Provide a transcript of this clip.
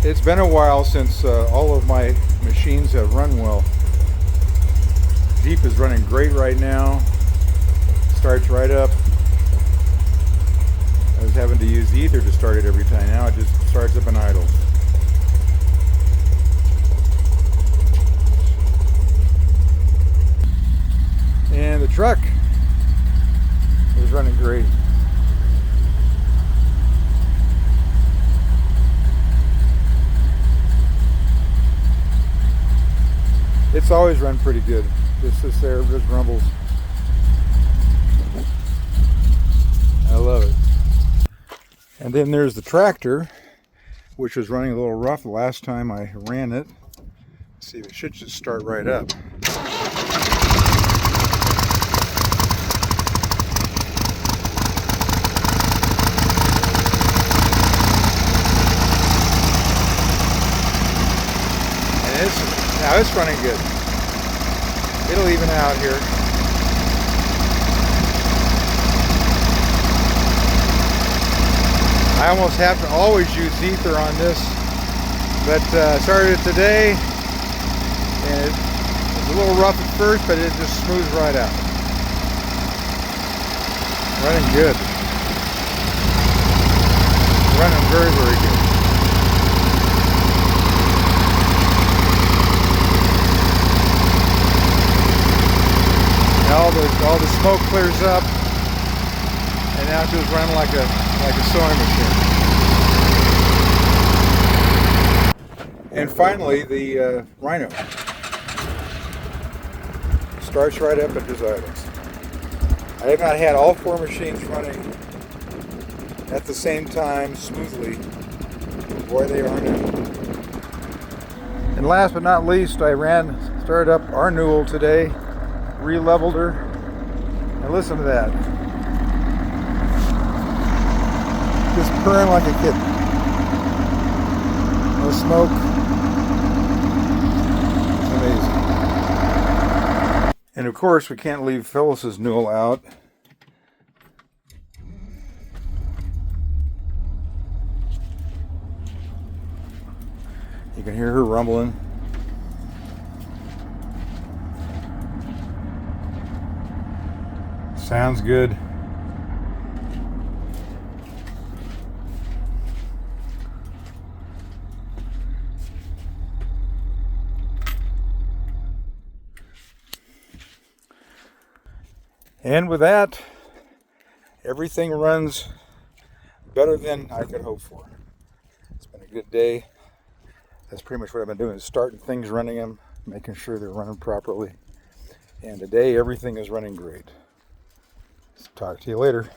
It's been a while since all of my machines have run well. Jeep is running great right now. Starts right up. I was having to use ether to start it every time. Now it just starts up and idles. And the truck is running great. It's always run pretty good. This there just rumbles. I love it. And then there's the tractor, which was running a little rough the last time I ran it. Let's see, it should just start right up. Now it's running good. It'll even out here. I almost have to always use ether on this, but started it today, and it was a little rough at first, but it just smooths right out. Running good. Running very, very good. Now all the smoke clears up, and now it's just running like a sewing machine. And finally, the Rhino starts right up and just idles. I have not had all four machines running at the same time smoothly. Boy, they are now. And last but not least, started up our Newell today. Re-leveled her, and listen to that. Just purring like a kitten. No smoke. It's amazing. And of course, we can't leave Phyllis's Newell out. You can hear her rumbling. Sounds good. And with that, everything runs better than I could hope for. It's been a good day. That's pretty much what I've been doing, is starting things, running them, making sure they're running properly. And today, everything is running great. Talk to you later.